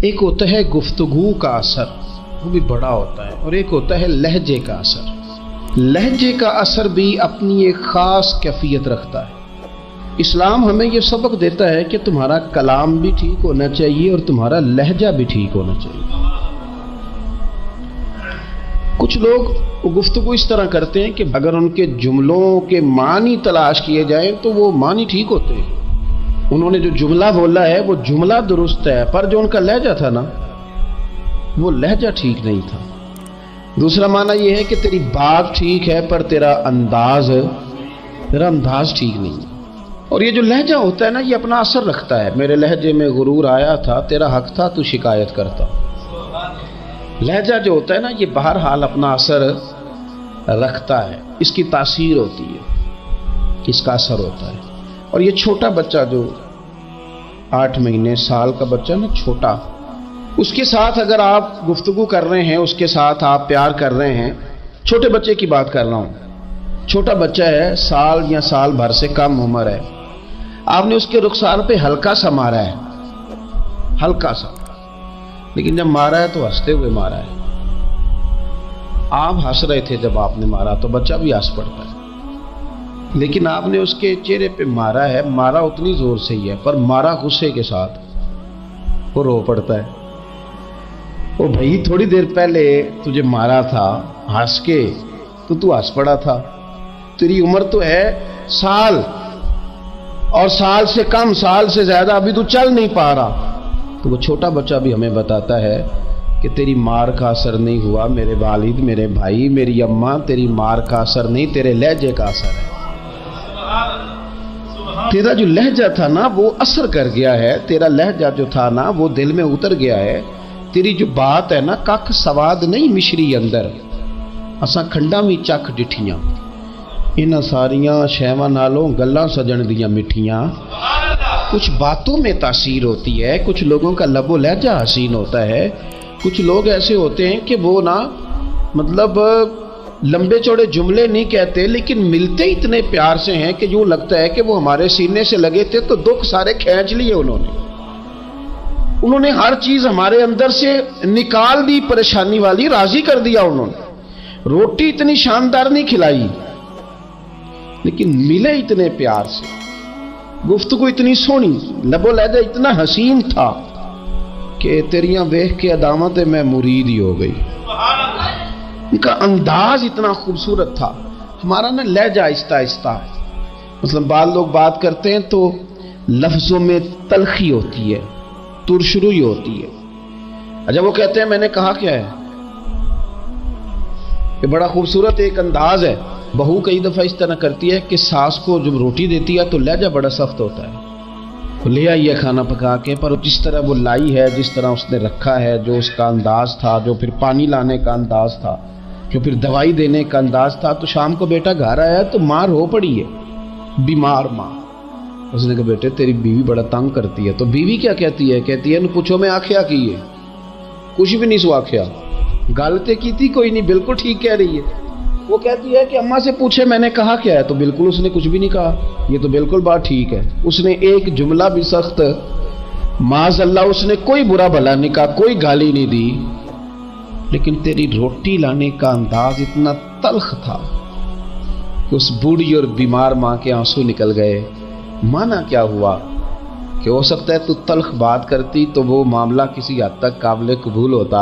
ایک ہوتا ہے گفتگو کا اثر، وہ بھی بڑا ہوتا ہے، اور ایک ہوتا ہے لہجے کا اثر۔ لہجے کا اثر بھی اپنی ایک خاص کیفیت رکھتا ہے۔ اسلام ہمیں یہ سبق دیتا ہے کہ تمہارا کلام بھی ٹھیک ہونا چاہیے اور تمہارا لہجہ بھی ٹھیک ہونا چاہیے۔ کچھ لوگ گفتگو اس طرح کرتے ہیں کہ اگر ان کے جملوں کے معنی تلاش کیے جائیں تو وہ معنی ٹھیک ہوتے ہیں، انہوں نے جو جملہ بولا ہے وہ جملہ درست ہے، پر جو ان کا لہجہ تھا نا وہ لہجہ ٹھیک نہیں تھا۔ دوسرا معنی یہ ہے کہ تیری بات ٹھیک ہے پر تیرا انداز ٹھیک نہیں ہے۔ اور یہ جو لہجہ ہوتا ہے نا یہ اپنا اثر رکھتا ہے۔ میرے لہجے میں غرور آیا تھا، تیرا حق تھا تو شکایت کرتا۔ لہجہ جو ہوتا ہے نا یہ بہرحال اپنا اثر رکھتا ہے، اس کی تاثیر ہوتی ہے، اس کا اثر ہوتا ہے۔ اور یہ چھوٹا بچہ جو 8 مہینے سال کا بچہ نا، چھوٹا، اس کے ساتھ اگر آپ گفتگو کر رہے ہیں، اس کے ساتھ آپ پیار کر رہے ہیں، چھوٹے بچے کی بات کر رہا ہوں، چھوٹا بچہ ہے، سال یا سال بھر سے کم عمر ہے، آپ نے اس کے رخسار پہ ہلکا سا مارا ہے، ہلکا سا، لیکن جب مارا ہے تو ہنستے ہوئے مارا ہے۔ آپ ہنس رہے تھے جب آپ نے مارا تو بچہ بھی ہنس پڑتا ہے، لیکن آپ نے اس کے چہرے پہ مارا ہے، مارا اتنی زور سے ہی ہے پر مارا غصے کے ساتھ، وہ رو پڑتا ہے۔ او بھائی تھوڑی دیر پہلے تجھے مارا تھا ہنس کے تو ہنس پڑا تھا، تیری عمر تو ہے سال، اور سال سے کم، سال سے زیادہ، ابھی تو چل نہیں پا رہا۔ تو وہ چھوٹا بچہ بھی ہمیں بتاتا ہے کہ تیری مار کا اثر نہیں ہوا میرے والد، میرے بھائی، میری اماں، تیری مار کا اثر نہیں، تیرے لہجے کا اثر ہے۔ تیرا جو لہجہ تھا نا وہ اثر کر گیا ہے، تیرا لہجہ جو تھا نا وہ دل میں اتر گیا ہے، تیری جو بات ہے نا ککھ سواد نہیں مشری اندر، اساں کھنڈا بھی چکھ ڈٹھیاں، انہاں ساریاں شیواں نالوں گلاں سجن دیاں مٹھیاں۔ کچھ باتوں میں تاثیر ہوتی ہے، کچھ لوگوں کا لب و لہجہ حسین ہوتا ہے، کچھ لوگ ایسے ہوتے ہیں کہ وہ نا مطلب لمبے چوڑے جملے نہیں کہتے لیکن ملتے اتنے پیار سے ہیں کہ یوں لگتا ہے کہ وہ ہمارے سینے سے لگے تھے تو دکھ سارے کھینچ لیے انہوں نے ہر چیز ہمارے اندر سے نکال دی، پریشانی والی راضی کر دیا انہوں نے۔ روٹی اتنی شاندار نہیں کھلائی لیکن ملے اتنے پیار سے، گفتگو اتنی سونی، لب و لہجہ اتنا حسین تھا کہ تیریاں ویکھ کے ادامت میں مرید ہی ہو گئی۔ ان کا انداز اتنا خوبصورت تھا۔ ہمارا نا لہجہ آہستہ آہستہ، مثلا بعض لوگ بات کرتے ہیں تو لفظوں میں تلخی ہوتی ہے، ترشروئی ہوتی ہے۔ جب وہ کہتے ہیں میں نے کہا کیا ہے، یہ بڑا خوبصورت ایک انداز ہے۔ بہو کئی دفعہ اس طرح کرتی ہے کہ ساس کو جب روٹی دیتی ہے تو لہجہ بڑا سخت ہوتا ہے، لے آئی ہے کھانا پکا کے، پر جس طرح وہ لائی ہے، جس طرح اس نے رکھا ہے، جو اس کا انداز تھا، جو پھر پانی لانے کا انداز تھا، جو پھر دوائی دینے کا انداز تھا، تو شام کو بیٹا گھر آیا تو ماں رو پڑی ہے، بیمار ماں۔ اس نے کہا بیٹے تیری بیوی بڑا تنگ کرتی ہے، تو بیوی کیا کہتی ہے، کہتی ہے پوچھو میں آکھیا کی ہے، کچھ بھی نہیں سو آکھیا، گل تے کی تھی کوئی نہیں، بالکل ٹھیک کہہ رہی ہے۔ وہ کہتی ہے کہ اماں سے پوچھے میں نے کہا کیا ہے، تو بالکل اس نے کچھ بھی نہیں کہا، یہ تو بالکل بات ٹھیک ہے۔ اس نے ایک جملہ بھی سخت، معاذ اللہ اس نے کوئی برا بھلا نہیں کہا، کوئی گالی نہیں دی، لیکن تیری روٹی لانے کا انداز اتنا تلخ تھا کہ اس بوڑھی اور بیمار ماں کے آنسو نکل گئے۔ مانا کیا ہوا کہ ہو سکتا ہے تو تلخ بات کرتی تو وہ معاملہ کسی حد تک قابل قبول ہوتا،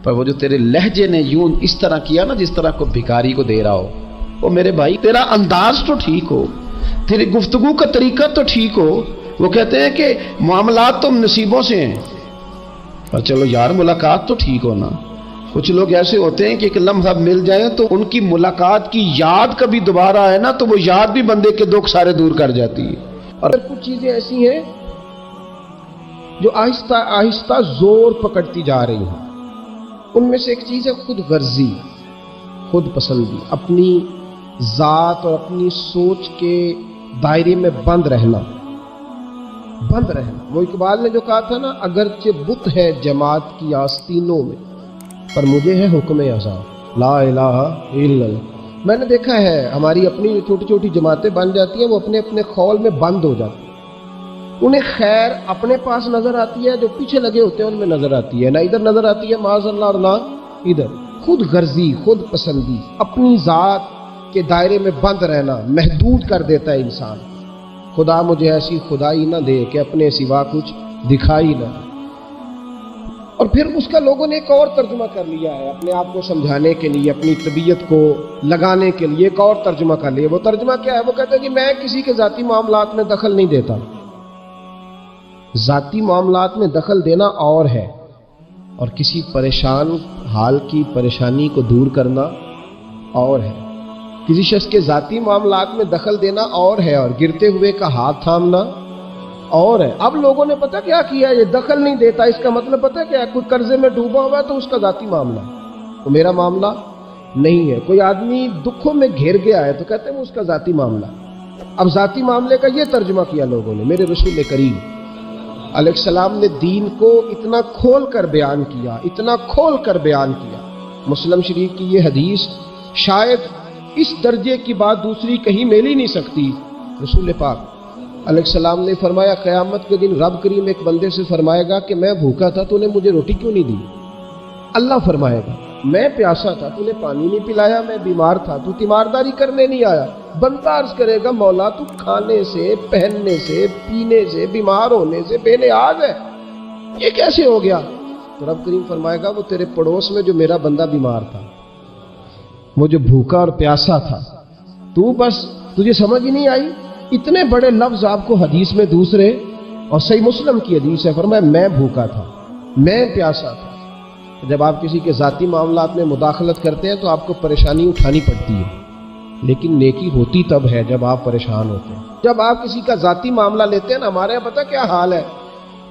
پر وہ جو تیرے لہجے نے یوں اس طرح کیا نا جس طرح کو بھکاری کو دے رہا ہو، وہ میرے بھائی تیرا انداز تو ٹھیک ہو، تیری گفتگو کا طریقہ تو ٹھیک ہو۔ وہ کہتے ہیں کہ معاملات تو نصیبوں سے ہیں، پر چلو یار ملاقات تو ٹھیک ہو نا۔ کچھ لوگ ایسے ہوتے ہیں کہ ایک لمحہ مل جائیں تو ان کی ملاقات کی یاد کبھی دوبارہ آئے نا تو وہ یاد بھی بندے کے دکھ سارے دور کر جاتی ہے۔ اور کچھ چیزیں ایسی ہیں جو آہستہ آہستہ زور پکڑتی جا رہی ہیں، ان میں سے ایک چیز ہے خود غرضی، خود پسندی، اپنی ذات اور اپنی سوچ کے دائرے میں بند رہنا۔ وہ اقبال نے جو کہا تھا نا، اگرچہ بت ہے جماعت کی آستینوں میں پر مجھے ہے حکم ازاں، لا الہ الا اللہ۔ میں نے دیکھا ہے ہماری اپنی چھوٹی چھوٹی جماعتیں بن جاتی ہیں، وہ اپنے اپنے خول میں بند ہو جاتی ہیں، انہیں خیر اپنے پاس نظر آتی ہے، جو پیچھے لگے ہوتے ہیں ان میں نظر آتی ہے، نہ ادھر نظر آتی ہے معاذ اللہ اور نہ ادھر۔ خود غرضی، خود پسندی، اپنی ذات کے دائرے میں بند رہنا محدود کر دیتا ہے انسان۔ خدا مجھے ایسی خدائی نہ دے کہ اپنے سوا کچھ دکھائی نہ دے۔ اور پھر اس کا لوگوں نے ایک اور ترجمہ کر لیا ہے اپنے آپ کو سمجھانے کے لیے، اپنی طبیعت کو لگانے کے لیے ایک اور ترجمہ کر لیا۔ وہ ترجمہ کیا ہے؟ وہ کہتے ہیں کہ میں کسی کے ذاتی معاملات میں دخل نہیں دیتا۔ ذاتی معاملات میں دخل دینا اور ہے، اور کسی پریشان حال کی پریشانی کو دور کرنا اور ہے۔ کسی شخص کے ذاتی معاملات میں دخل دینا اور ہے، اور گرتے ہوئے کا ہاتھ تھامنا اور ہے۔ اب لوگوں نے پتہ کیا کیا؟ یہ دخل نہیں دیتا، اس کا مطلب پتہ کیا ہے؟ کوئی قرضے میں ڈوبا ہوا ہے تو اس کا ذاتی معاملہ ہے، تو میرا معاملہ نہیں ہے۔ کوئی آدمی دکھوں میں گھر گیا ہے تو کہتے ہیں وہ اس کا ذاتی معاملہ ہے۔ اب ذاتی معاملے کا یہ ترجمہ کیا لوگوں نے۔ میرے رسول کریم علیہ السلام نے دین کو اتنا کھول کر بیان کیا، اتنا کھول کر بیان کیا۔ مسلم شریف کی یہ حدیث شاید اس درجے کی بات دوسری کہیں مل ہی نہیں سکتی۔ رسول پاک علیہ السلام نے فرمایا قیامت کے دن رب کریم ایک بندے سے فرمائے گا کہ میں بھوکا تھا تو نے مجھے روٹی کیوں نہیں دی؟ اللہ فرمائے گا میں پیاسا تھا تو نے پانی نہیں پلایا، میں بیمار تھا تو تیمارداری کرنے نہیں آیا۔ بندہ عرض کرے گا مولا تو کھانے سے، پہننے سے، پینے سے، بیمار ہونے سے بے نیاز ہے، یہ کیسے ہو گیا؟ تو رب کریم فرمائے گا وہ تیرے پڑوس میں جو میرا بندہ بیمار تھا، وہ جو بھوکا اور پیاسا تھا، تو بس تجھے سمجھ ہی نہیں آئی؟ اتنے بڑے لفظ آپ کو حدیث میں دوسرے، اور صحیح مسلم کی حدیث ہے، فرمایا میں بھوکا تھا، میں پیاسا تھا۔ جب آپ کسی کے ذاتی معاملات میں مداخلت کرتے ہیں تو آپ کو پریشانی اٹھانی پڑتی ہے، لیکن نیکی ہوتی تب ہے جب آپ پریشان ہوتے ہیں۔ جب آپ کسی کا ذاتی معاملہ لیتے ہیں نا، ہمارے یہاں پتہ کیا حال ہے؟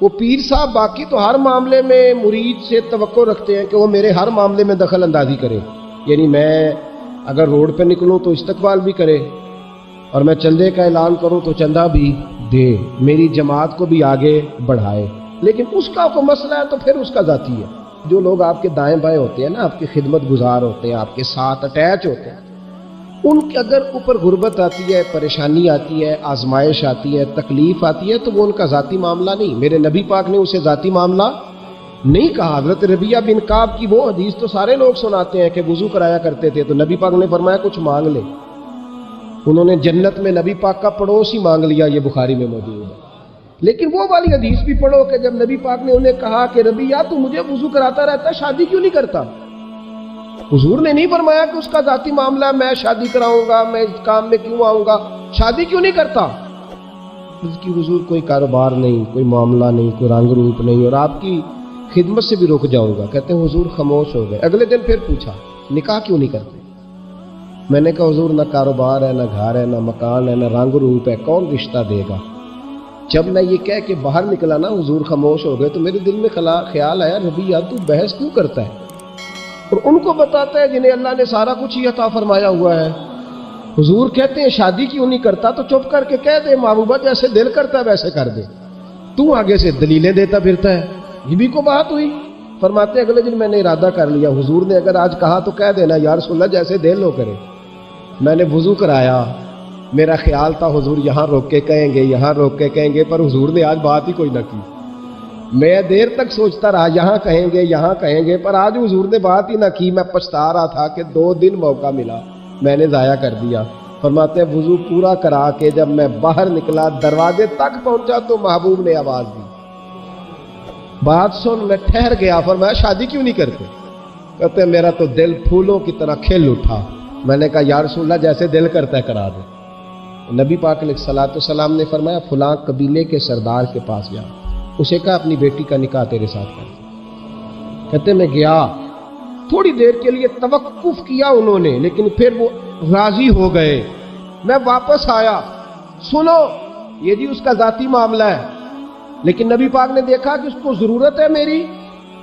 وہ پیر صاحب باقی تو ہر معاملے میں مرید سے توقع رکھتے ہیں کہ وہ میرے ہر معاملے میں دخل اندازی کرے، یعنی میں اگر روڈ پہ نکلوں تو استقبال بھی کرے، اور میں چندے کا اعلان کروں تو چندہ بھی دے، میری جماعت کو بھی آگے بڑھائے۔ لیکن اس کا کوئی مسئلہ ہے تو پھر اس کا ذاتی ہے۔ جو لوگ آپ کے دائیں بائیں ہوتے ہیں نا، آپ کی خدمت گزار ہوتے ہیں، آپ کے ساتھ اٹیچ ہوتے ہیں، ان کے اگر اوپر غربت آتی ہے، پریشانی آتی ہے، آزمائش آتی ہے، تکلیف آتی ہے، تو وہ ان کا ذاتی معاملہ نہیں۔ میرے نبی پاک نے اسے ذاتی معاملہ نہیں کہا۔ حضرت ربیعہ بن کعب کی وہ حدیث تو سارے لوگ سناتے ہیں کہ وضو کرایا کرتے تھے تو نبی پاک نے فرمایا کچھ مانگ لے۔ انہوں نے جنت میں نبی پاک کا پڑوس ہی مانگ لیا، یہ بخاری میں موجود ہے۔ لیکن وہ والی حدیث بھی پڑھو کہ جب نبی پاک نے انہیں کہا کہ ربیعہ تو مجھے وضو کراتا رہتا ہے، شادی کیوں نہیں کرتا؟ حضور نے نہیں فرمایا کہ اس کا ذاتی معاملہ ہے، میں شادی کراؤں گا، میں اس کام میں کیوں آؤں گا، شادی کیوں نہیں کرتا؟ اس کی حضور کوئی کاروبار نہیں، کوئی معاملہ نہیں، کوئی رنگ روپ نہیں، اور آپ کی خدمت سے بھی رک جاؤں گا۔ کہتے ہیں حضور خاموش ہو گئے۔ اگلے دن پھر پوچھا نکاح کیوں نہیں کرتے؟ میں نے کہا حضور نہ کاروبار ہے، نہ گھر ہے، نہ مکان ہے، نہ رنگ روپ ہے، کون رشتہ دے گا؟ جب میں یہ کہہ کے باہر نکلا نا حضور خاموش ہو گئے، تو میرے دل میں خیال آیا ربیعہ تو بحث کیوں کرتا ہے اور ان کو بتاتا ہے جنہیں اللہ نے سارا کچھ ہی عطا فرمایا ہوا ہے۔ حضور کہتے ہیں شادی کیوں نہیں کرتا؟ تو چپ کر کے کہہ دے محبوبہ جیسے دل کرتا ہے ویسے کر دے، تو آگے سے دلیلیں دیتا پھرتا ہے۔ یہ بھی کو بات ہوئی؟ فرماتے اگلے دن میں نے ارادہ کر لیا، حضور نے اگر آج کہا تو کہہ دینا یا رسول اللہ جیسے دل ہو کرے۔ میں نے وضو کرایا، میرا خیال تھا حضور یہاں روک کے کہیں گے، یہاں روک کے کہیں گے، پر حضور نے آج بات ہی کوئی نہ کی۔ میں دیر تک سوچتا رہا یہاں کہیں گے، یہاں کہیں گے، پر آج حضور نے بات ہی نہ کی۔ میں پچھتا رہا تھا کہ 2 دن موقع ملا، میں نے ضائع کر دیا۔ فرماتے ہیں وضو پورا کرا کے جب میں باہر نکلا، دروازے تک پہنچا تو محبوب نے آواز دی، بات سن۔ میں ٹھہر گیا، فرمایا شادی کیوں نہیں کرتے؟ کہتے ہیں میرا تو دل پھولوں کی طرح کھل اٹھا۔ میں نے کہا یا رسول اللہ جیسے دل کرتا ہے کرا دے۔ نبی پاک علیہ الصلوۃ والسلام نے فرمایا فلاں قبیلے کے سردار کے پاس جا، اسے کہا اپنی بیٹی کا نکاح تیرے ساتھ کر۔ کہتے میں گیا، تھوڑی دیر کے لیے توقف کیا انہوں نے، لیکن پھر وہ راضی ہو گئے۔ میں واپس آیا، سنو یہ جی اس کا ذاتی معاملہ ہے، لیکن نبی پاک نے دیکھا کہ اس کو ضرورت ہے میری،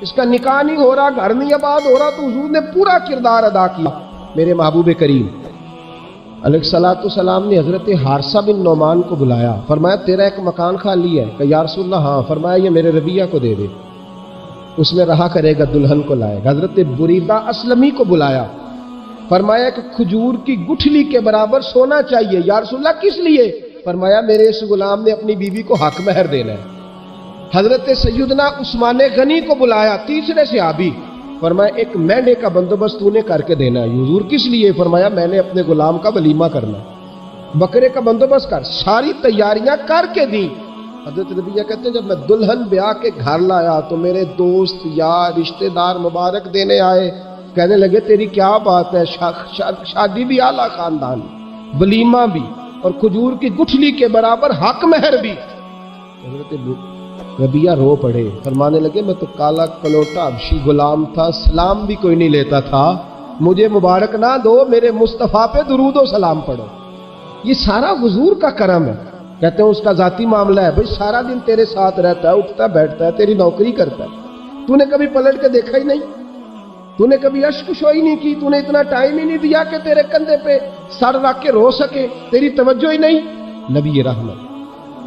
اس کا نکاح نہیں ہو رہا، گھر نہیں آباد ہو رہا، تو حضور نے پورا کردار ادا کیا۔ میرے محبوب کریم علیہ الصلوۃ والسلام نے حضرت حارثہ بن نعمان کو بلایا، فرمایا تیرا ایک مکان خالی ہے؟ کہ یا رسول اللہ ہاں۔ فرمایا یہ میرے ربیعہ کو دے دے، اس میں رہا کرے گا، دلہن کو لائے گا۔ حضرت بریدہ اسلمی کو بلایا، فرمایا کہ کھجور کی گٹھلی کے برابر سونا چاہیے۔ یا رسول اللہ کس لیے؟ فرمایا میرے اس غلام نے اپنی بیوی کو حق مہر دینا ہے۔ حضرت سیدنا عثمان غنی کو بلایا، تیسرے صحابی، فرمایا ایک مہینے کا بندوبست تو نے کر کے دینا ہے۔ حضور کس لیے؟ فرمایا میں نے اپنے غلام کا ولیمہ کرنا ہے، بکرے کا بندوبست کر۔ ساری تیاریاں کر کے دی۔ حضرت نبی کہتے ہیں جب میں دلہن بیاہ کے گھر لایا تو میرے دوست یار رشتہ دار مبارک دینے آئے، کہنے لگے تیری کیا بات ہے، شادی بھی اعلیٰ خاندان، ولیمہ بھی، اور کھجور کی گٹھلی کے برابر حق مہر بھی۔ حضرت ربیہ رو پڑے، فرمانے لگے میں تو کالا کلوٹا حبشی غلام تھا، سلام بھی کوئی نہیں لیتا تھا، مجھے مبارک نہ دو، میرے مصطفیٰ پہ درود و سلام پڑھو۔ یہ سارا حضور کا کرم ہے۔ کہتے ہیں اس کا ذاتی معاملہ ہے، بھئی سارا دن تیرے ساتھ رہتا ہے، اٹھتا بیٹھتا ہے، تیری نوکری کرتا ہے، تو نے کبھی پلٹ کے دیکھا ہی نہیں، تو نے کبھی اشک شوئی نہیں کی، تو نے اتنا ٹائم ہی نہیں دیا کہ تیرے کندھے پہ سر رکھ کے رو سکے، تیری توجہ ہی نہیں۔ نبی رحمت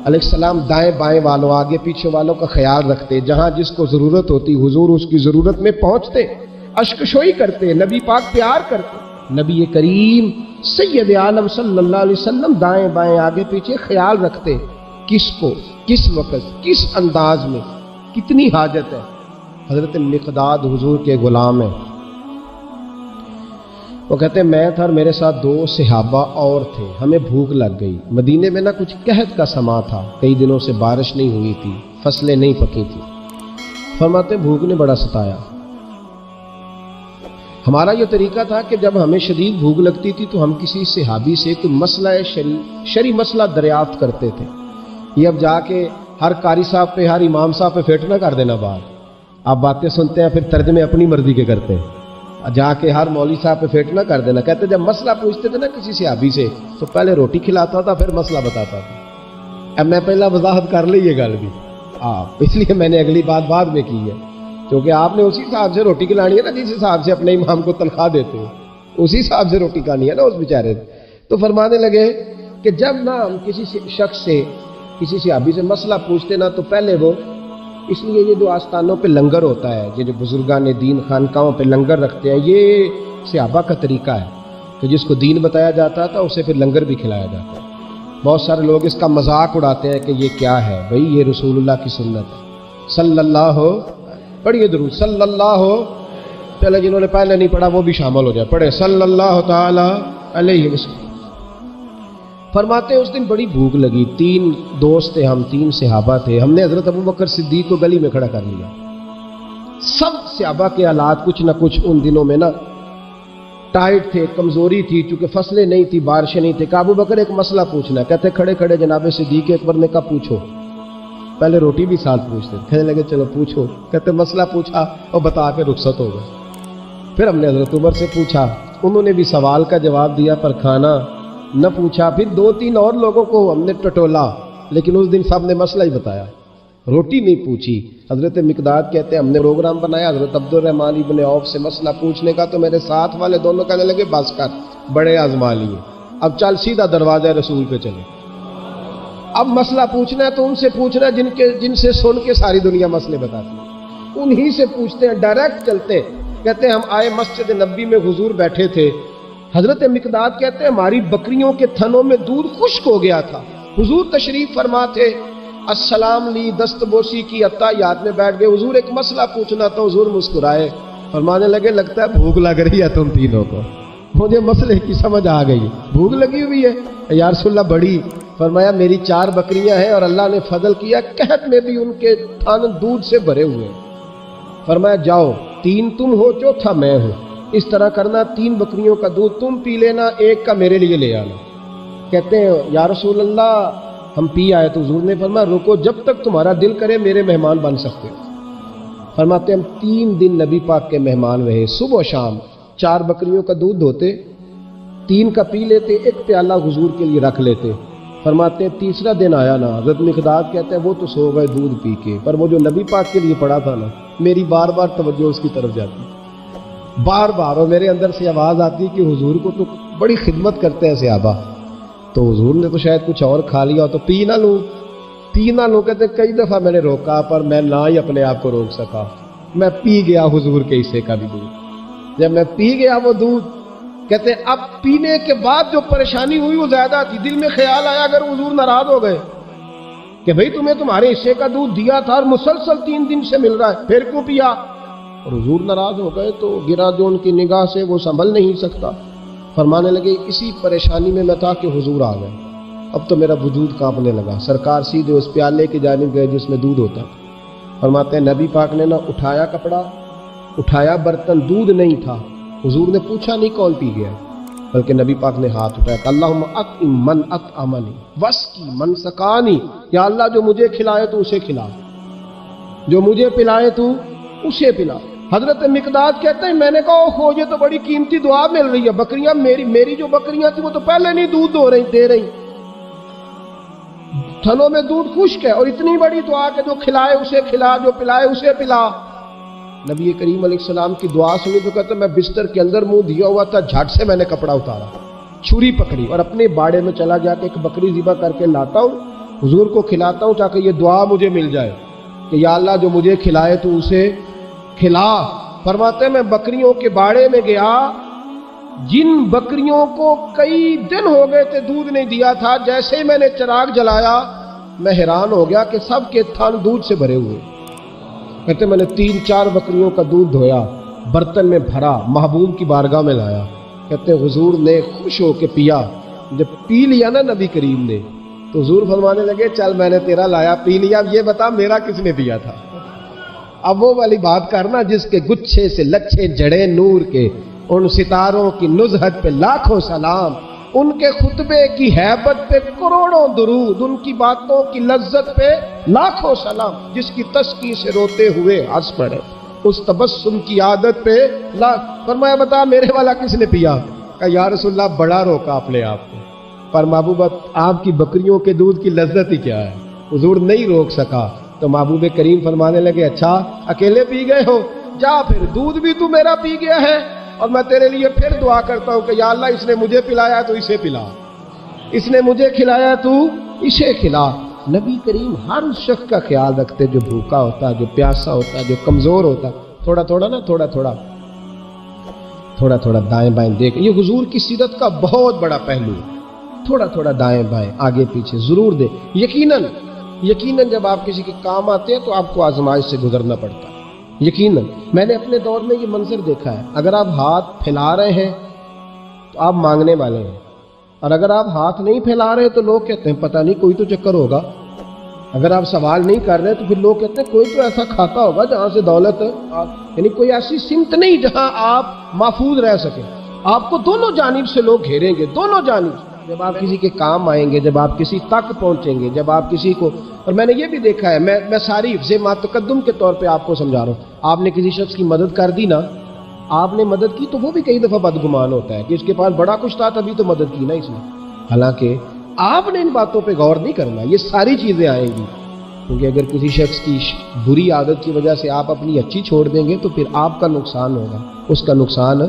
علیہ السلام دائیں بائیں والوں آگے پیچھے والوں کا خیال رکھتے، جہاں جس کو ضرورت ہوتی حضور اس کی ضرورت میں پہنچتے، اشک شوئی کرتے، نبی پاک پیار کرتے۔ نبی کریم سید عالم صلی اللہ علیہ وسلم دائیں بائیں آگے پیچھے خیال رکھتے، کس کو کس وقت کس انداز میں کتنی حاجت ہے۔ حضرت مقداد حضور کے غلام ہیں، وہ کہتے ہیں میں تھا اور میرے ساتھ 2 صحابہ اور تھے، ہمیں بھوک لگ گئی، مدینے میں کچھ قحط کا سما تھا، کئی دنوں سے بارش نہیں ہوئی تھی، فصلیں نہیں پکی تھی۔ فرماتے بھوک نے بڑا ستایا۔ ہمارا یہ طریقہ تھا کہ جب ہمیں شدید بھوک لگتی تھی تو ہم کسی صحابی سے کوئی مسئلہ شرعی مسئلہ دریافت کرتے تھے۔ یہ اب جا کے ہر قاری صاحب پہ ہر امام صاحب پہ فیٹ نہ کر دینا بات، آپ باتیں سنتے ہیں پھر ترجمے اپنی مرضی کے کرتے ہیں، جا کے ہر مولوی صاحب پہ فیٹ نہ کر دینا۔ کہتے جب مسئلہ پوچھتے تھے نا کسی صحابی سے تو پہلے روٹی کھلاتا تھا پھر مسئلہ بتاتا تھا۔ اب میں پہلا وضاحت کر لی یہ گل بھی اس لیے میں نے اگلی بات بعد میں کی ہے، کیونکہ آپ نے اسی حساب سے روٹی کھلانی ہے نا جس حساب سے اپنے امام کو تنخواہ دیتے ہو، اسی حساب سے روٹی کھانی ہے نا اس بیچارے۔ تو فرمانے لگے کہ جب نہ ہم کسی شخص سے کسی صحابی سے مسئلہ پوچھتے نا تو پہلے وہ، اس لیے یہ جو آستانوں پہ لنگر ہوتا ہے، یہ جو بزرگان دین خانقاہوں پہ لنگر رکھتے ہیں، یہ صحابہ کا طریقہ ہے کہ جس کو دین بتایا جاتا تھا اسے پھر لنگر بھی کھلایا جاتا ہے۔ بہت سارے لوگ اس کا مذاق اڑاتے ہیں کہ یہ کیا ہے، بھئی یہ رسول اللہ کی سنت ہے، صلی اللہ پڑھیے درود صلی اللہ، چلے جنہوں نے پہلے نہیں پڑھا وہ بھی شامل ہو جائے، پڑھے صلی اللہ تعالی علیہ وسلم۔ فرماتے ہیں اس دن بڑی بھوک لگی، 3 دوست تھے ہم، 3 صحابہ تھے، ہم نے حضرت ابوبکر صدیق کو گلی میں کھڑا کر لیا۔ سب صحابہ کے حالات کچھ نہ کچھ ان دنوں میں نا ٹائٹ تھے، کمزوری تھی، چونکہ فصلیں نہیں تھی، بارشیں نہیں تھی۔ ابوبکر ایک مسئلہ پوچھنا ہے، کہتے کھڑے کھڑے جناب صدیق اکبر نے کہا پوچھو، پہلے روٹی بھی ساتھ پوچھتے، کہنے لگے چلو پوچھو، کہتے مسئلہ پوچھا اور بتا کے رخصت ہو گئے۔ پھر ہم نے حضرت عمر سے پوچھا، انہوں نے بھی سوال کا جواب دیا پر کھانا نہ پوچھا۔ پھر 2-3 اور لوگوں کو ہم نے ٹٹولا، لیکن اس دن سب نے مسئلہ ہی بتایا، روٹی نہیں پوچھی۔ حضرت مقداد کہتے ہیں ہم نے پروگرام بنایا حضرت عبد الرحمن ابن عوف سے مسئلہ پوچھنے کا، تو میرے ساتھ والے دونوں کہنے لگے بس کر، بڑے آزما لیے، اب چل سیدھا دروازہ رسول پہ چلے۔ اب مسئلہ پوچھنا ہے تو ان سے پوچھنا ہے جن سے سن کے ساری دنیا مسئلے بتاتی ہے، انہی سے پوچھتے ہیں، ڈائریکٹ چلتے ہیں۔ کہتے ہیں ہم آئے مسجد نبی میں، حضور بیٹھے تھے، حضرت مقداد کہتے ہیں ہماری بکریوں کے تھنوں میں دودھ خشک ہو گیا تھا، حضور تشریف فرما تھے، السلام لی، دست بوسی کی، اتحیات میں بیٹھ گئے، حضور ایک مسئلہ پوچھنا تو حضور مسکرائے، فرمانے لگے لگتا ہے بھوک لگ رہی ہے تم تینوں کو، مجھے مسئلے کی سمجھ آ گئی، بھوک لگی ہوئی ہے یا رسول اللہ بڑی؟ فرمایا میری 4 بکریاں ہیں اور اللہ نے فضل کیا قحط میں بھی ان کے تھن دودھ سے بھرے ہوئے ہیں۔ فرمایا جاؤ، 3 تم ہو، چوتھا میں ہوں، اس طرح کرنا، 3 بکریوں کا دودھ تم پی لینا، 1 کا میرے لیے لے آنا۔ کہتے ہیں یا رسول اللہ ہم پی آئے، تو حضور نے فرمایا رکو، جب تک تمہارا دل کرے میرے مہمان بن سکتے ہو۔ فرماتے ہم 3 دن نبی پاک کے مہمان رہے، صبح و شام 4 بکریوں کا دودھ دھوتے، 3 کا پی لیتے، 1 پیالہ حضور کے لیے رکھ لیتے۔ فرماتے ہیں تیسرا دن آیا نا، حضرت مقداد کہتے ہیں وہ تو سو گئے دودھ پی کے، پر وہ جو نبی پاک کے لیے پڑا تھا نا، میری بار بار توجہ اس کی طرف جاتی، بار بار، اور میرے اندر سے آواز آتی کہ حضور کو تو بڑی خدمت کرتے ہیں صحابہ، تو حضور نے تو شاید کچھ اور کھا لیا تو پی نہ لوں۔ کہتے ہیں کئی دفعہ میں نے روکا پر میں نہ ہی اپنے آپ کو روک سکا، میں پی گیا حضور کے حصے کا بھی دودھ۔ جب میں پی گیا وہ دودھ کہتے ہیں اب پینے کے بعد جو پریشانی ہوئی وہ زیادہ تھی، دل میں خیال آیا اگر حضور ناراض ہو گئے کہ بھئی تمہیں تمہارے حصے کا دودھ دیا تھا اور مسلسل 3 دن سے مل رہا ہے، پھر کیوں پیا؟ اور حضور ناراض ہو گئے تو گرا جو ان کی نگاہ سے وہ سنبھل نہیں سکتا، فرمانے لگے اسی پریشانی میں تھا کہ حضور آ گئے، اب تو میرا وجود کانپنے لگا۔ سرکار سیدھے اس پیالے کی جانب گئے جس میں دودھ ہوتا تھا، فرماتے ہیں نبی پاک نے نہ اٹھایا کپڑا، اٹھایا برتن، دودھ نہیں تھا۔ حضور نے پوچھا نہیں کون پی گیا، بلکہ نبی پاک نے ہاتھ اٹھایا کہ اللہم اطعم من اطعمنی واسقی من سقانی، یا اللہ جو مجھے کھلائے تو اسے کھلا، جو مجھے پلائے تو اسے پلا۔ حضرت مقداد کہتے ہیں میں نے کہا اوہ یہ تو بڑی قیمتی دعا مل رہی ہے، بکریاں میری جو بکریاں تھیں وہ تو پہلے نہیں دودھ دے رہی، تھنوں میں دودھ خشک ہے، اور اتنی بڑی دعا کہ جو کھلائے اسے کھلا، جو پلائے اسے پلا۔ نبی کریم علیہ السلام کی دعا سنی تو کہتے ہیں میں بستر کے اندر منہ دیا ہوا تھا، جھٹ سے میں نے کپڑا اتارا، چھری پکڑی اور اپنے باڑے میں چلا گیا کہ ایک بکری ذبح کر کے لاتا ہوں، حضور کو کھلاتا ہوں تاکہ یہ دعا مجھے مل جائے کہ یا اللہ جو مجھے کھلائے تو اسے کھلا۔ فرماتے ہیں میں بکریوں کے باڑے میں گیا، جن بکریوں کو کئی دن ہو گئے تھے دودھ نہیں دیا تھا، جیسے ہی میں نے چراغ جلایا میں حیران ہو گیا کہ سب کے تھن دودھ سے بھرے ہوئے۔ کہتے میں نے 3-4 بکریوں کا دودھ دھویا، برتن میں بھرا، محبوب کی بارگاہ میں لایا۔ کہتے حضور نے خوش ہو کے پیا، جب پی لیا نا نبی کریم نے تو حضور فرمانے لگے چل میں نے تیرا لایا پی لیا، اب یہ بتا میرا کس نے دیا تھا؟ اب وہ والی بات کرنا جس کے گچھے سے لچھے جڑے نور کے، ان ستاروں کی نزہت پہ لاکھوں سلام، ان کے خطبے کی ہیبت پہ کروڑوں درود، ان کی باتوں کی لذت پہ لاکھوں سلام، جس کی تسکی سے روتے ہوئے ہنس پڑے، اس تبسم کی عادت پہ فرمایا بتا میرے والا کس نے پیا؟ کہا یا رسول اللہ بڑا روکا اپنے آپ کو، پر محبوب آپ کی بکریوں کے دودھ کی لذت ہی کیا ہے، حضور نہیں روک سکا۔ تو محبوب کریم فرمانے لگے اچھا اکیلے پی گئے ہو، جا پھر دودھ بھی تو میرا پی گیا ہے، اور میں تیرے لیے پھر دعا کرتا ہوں کہ یا اللہ اس نے مجھے پلایا تو اسے پلا، اس نے مجھے کھلایا تو اسے کھلا۔ نبی کریم ہر اس شخص کا خیال رکھتے جو بھوکا ہوتا، جو پیاسا ہوتا، جو کمزور ہوتا، تھوڑا تھوڑا دائیں بائیں دیکھ، یہ حضور کی سیرت کا بہت بڑا پہلو ہے، تھوڑا دائیں بائیں آگے پیچھے ضرور دے۔ یقیناً جب آپ کسی کے کام آتے ہیں تو آپ کو آزمائش سے گزرنا پڑتا ہے، یقیناً میں نے اپنے دور میں یہ منظر دیکھا ہے، اگر آپ ہاتھ پھیلا رہے ہیں تو آپ مانگنے والے ہیں، اور اگر آپ ہاتھ نہیں پھیلا رہے تو لوگ کہتے ہیں پتہ نہیں کوئی تو چکر ہوگا، اگر آپ سوال نہیں کر رہے تو پھر لوگ کہتے ہیں کوئی تو ایسا کھاتا ہوگا جہاں سے دولت یعنی کوئی ایسی سمت نہیں جہاں آپ محفوظ رہ سکیں۔ آپ کو دونوں جانب سے لوگ گھیریں گے، دونوں جانب سے، جب آپ کسی کے کام آئیں گے، جب آپ کسی تک پہنچیں گے، جب آپ کسی کو، اور میں نے یہ بھی دیکھا ہے، میں ساری حفظ ما تقدم کے طور پہ آپ کو سمجھا رہا ہوں، آپ نے کسی شخص کی مدد کر دی نا، آپ نے مدد کی تو وہ بھی کئی دفعہ بدگمان ہوتا ہے کہ اس کے پاس بڑا کچھ تھا تبھی تو مدد کی نا اس نے، حالانکہ آپ نے ان باتوں پہ غور نہیں کرنا، یہ ساری چیزیں آئیں گی، کیونکہ اگر کسی شخص کی بری عادت کی وجہ سے آپ اپنی اچھی چھوڑ دیں گے تو پھر آپ کا نقصان ہوگا، اس کا نقصان۔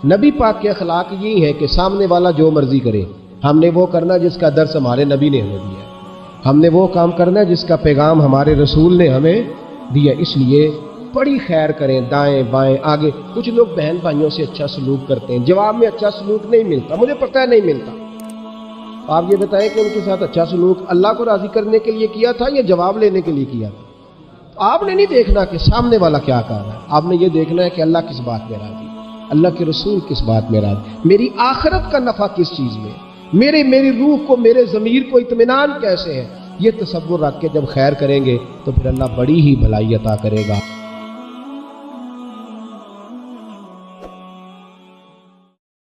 نبی پاک کے اخلاق یہی ہے کہ سامنے والا جو مرضی کرے، ہم نے وہ کرنا جس کا درس ہمارے نبی نے ہمیں دیا ہے، ہم نے وہ کام کرنا ہے جس کا پیغام ہمارے رسول نے ہمیں دیا، اس لیے بڑی خیر کریں، دائیں بائیں آگے۔ کچھ لوگ بہن بھائیوں سے اچھا سلوک کرتے ہیں، جواب میں اچھا سلوک نہیں ملتا، مجھے پتہ ہے نہیں ملتا، آپ یہ بتائیں کہ ان کے ساتھ اچھا سلوک اللہ کو راضی کرنے کے لیے کیا تھا یا جواب لینے کے لیے کیا تھا؟ آپ نے نہیں دیکھنا کہ سامنے والا کیا کر رہا ہے، آپ نے یہ دیکھنا ہے کہ اللہ کس بات میں راضی، اللہ کے رسول کس بات میں راضی، میری آخرت کا نفع کس چیز میں، میری روح کو، میرے ضمیر کو اطمینان کیسے ہے، یہ تصور رکھ کے جب خیر کریں گے تو پھر اللہ بڑی ہی بھلائی عطا کرے گا۔